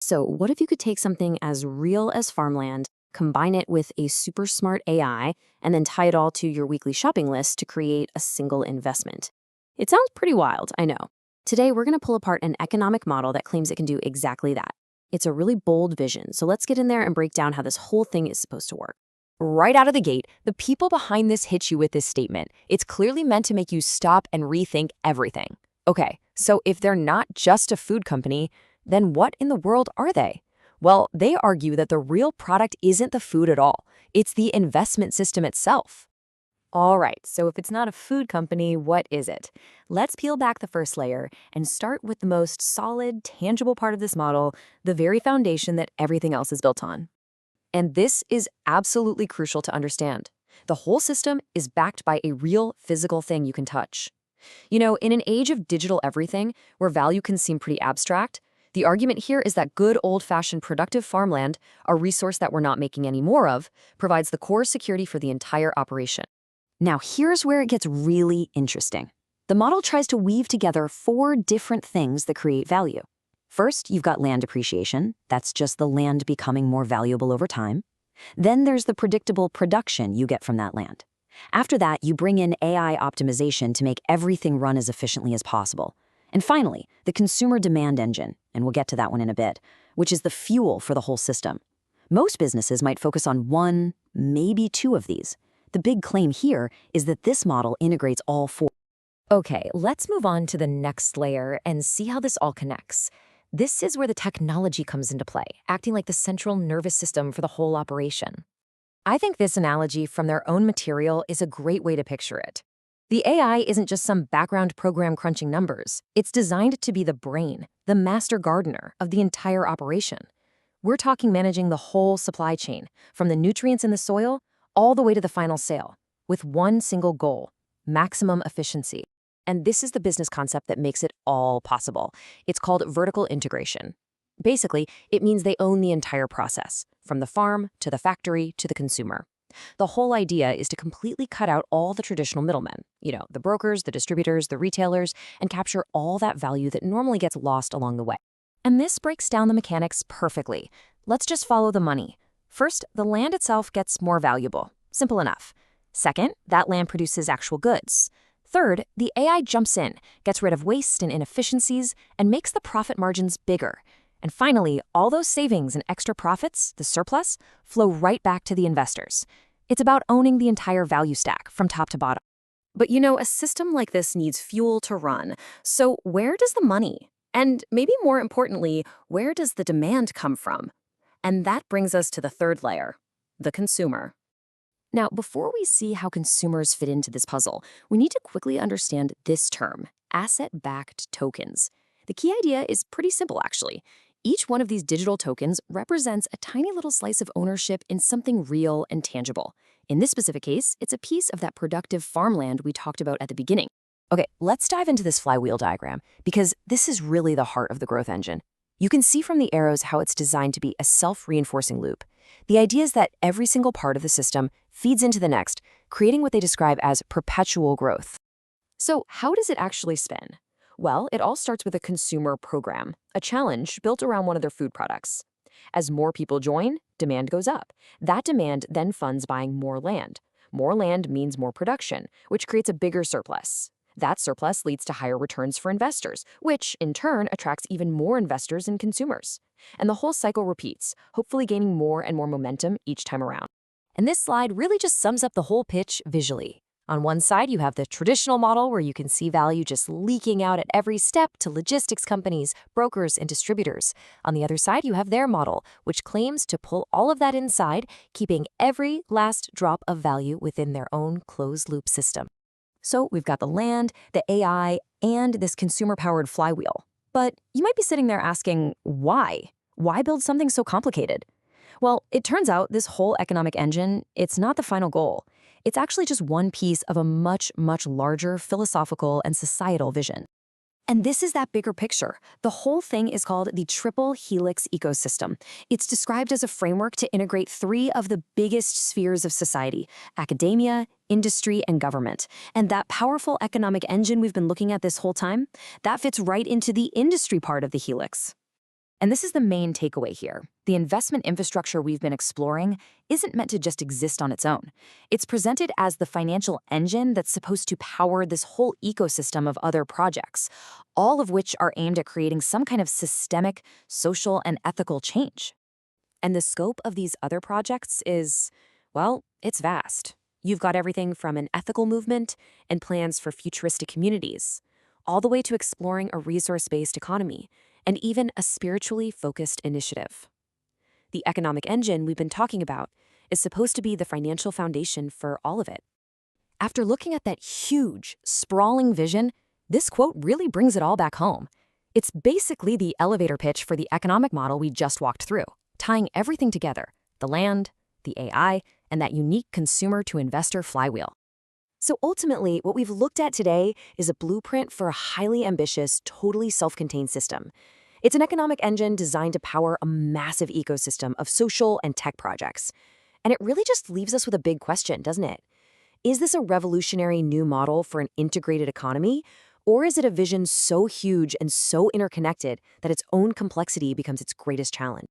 So, what if you could take something as real as farmland, combine it with a super smart AI, and then tie it all to your weekly shopping list to create a single investment? It sounds pretty wild, I know. Today, we're going to pull apart an economic model that claims it can do exactly that. It's a really bold vision, so let's get in there and break down how this whole thing is supposed to work. Right out of the gate, the people behind this hit you with this statement. It's clearly meant to make you stop and rethink everything. Okay, so if they're not just a food company, then what in the world are they? Well, they argue that the real product isn't the food at all. It's the investment system itself. All right, so if it's not a food company, what is it? Let's peel back the first layer and start with the most solid, tangible part of this model, the very foundation that everything else is built on. And this is absolutely crucial to understand. The whole system is backed by a real physical thing you can touch. In an age of digital everything, where value can seem pretty abstract, the argument here is that good old-fashioned productive farmland, a resource that we're not making any more of, provides the core security for the entire operation. Now, here's where it gets really interesting. The model tries to weave together four different things that create value. First, you've got land appreciation. That's just the land becoming more valuable over time. Then there's the predictable production you get from that land. After that, you bring in AI optimization to make everything run as efficiently as possible. And finally, the consumer demand engine, and we'll get to that one in a bit, which is the fuel for the whole system. Most businesses might focus on one, maybe two of these. The big claim here is that this model integrates all four. Okay, let's move on to the next layer and see how this all connects. This is where the technology comes into play, acting like the central nervous system for the whole operation. I think this analogy from their own material is a great way to picture it. The AI isn't just some background program crunching numbers. It's designed to be the brain, the master gardener of the entire operation. We're talking managing the whole supply chain, from the nutrients in the soil all the way to the final sale, with one single goal: maximum efficiency. And this is the business concept that makes it all possible. It's called vertical integration. Basically, it means they own the entire process, from the farm to the factory to the consumer. The whole idea is to completely cut out all the traditional middlemen, the brokers, the distributors, the retailers, and capture all that value that normally gets lost along the way. And this breaks down the mechanics perfectly. Let's just follow the money. First, the land itself gets more valuable. Simple enough. Second, that land produces actual goods. Third, the AI jumps in, gets rid of waste and inefficiencies, and makes the profit margins bigger. And finally, all those savings and extra profits, the surplus, flow right back to the investors. It's about owning the entire value stack from top to bottom. But a system like this needs fuel to run. So where does the money, and maybe more importantly, where does the demand come from? And that brings us to the third layer, the consumer. Now, before we see how consumers fit into this puzzle, we need to quickly understand this term, asset-backed tokens. The key idea is pretty simple, actually. Each one of these digital tokens represents a tiny little slice of ownership in something real and tangible. In this specific case, it's a piece of that productive farmland we talked about at the beginning. Okay, let's dive into this flywheel diagram, because this is really the heart of the growth engine. You can see from the arrows how it's designed to be a self-reinforcing loop. The idea is that every single part of the system feeds into the next, creating what they describe as perpetual growth. So how does it actually spin? Well, it all starts with a consumer program, a challenge built around one of their food products. As more people join, demand goes up. That demand then funds buying more land. More land means more production, which creates a bigger surplus. That surplus leads to higher returns for investors, which in turn attracts even more investors and consumers. And the whole cycle repeats, hopefully gaining more and more momentum each time around. And this slide really just sums up the whole pitch visually. On one side, you have the traditional model where you can see value just leaking out at every step to logistics companies, brokers, and distributors. On the other side, you have their model, which claims to pull all of that inside, keeping every last drop of value within their own closed-loop system. So we've got the land, the AI, and this consumer-powered flywheel. But you might be sitting there asking, why? Why build something so complicated? Well, it turns out this whole economic engine, it's not the final goal. It's actually just one piece of a much, much larger philosophical and societal vision. And this is that bigger picture. The whole thing is called the triple helix ecosystem. It's described as a framework to integrate three of the biggest spheres of society: academia, industry, and government. And that powerful economic engine we've been looking at this whole time, that fits right into the industry part of the helix. And this is the main takeaway here. The investment infrastructure we've been exploring isn't meant to just exist on its own. It's presented as the financial engine that's supposed to power this whole ecosystem of other projects, all of which are aimed at creating some kind of systemic, social, and ethical change. And the scope of these other projects is, well, it's vast. You've got everything from an ethical movement and plans for futuristic communities, all the way to exploring a resource-based economy, and even a spiritually focused initiative. The economic engine we've been talking about is supposed to be the financial foundation for all of it. After looking at that huge, sprawling vision, this quote really brings it all back home. It's basically the elevator pitch for the economic model we just walked through, tying everything together: the land, the AI, and that unique consumer-to-investor flywheel. So ultimately, what we've looked at today is a blueprint for a highly ambitious, totally self-contained system. It's an economic engine designed to power a massive ecosystem of social and tech projects. And it really just leaves us with a big question, doesn't it? Is this a revolutionary new model for an integrated economy? Or is it a vision so huge and so interconnected that its own complexity becomes its greatest challenge?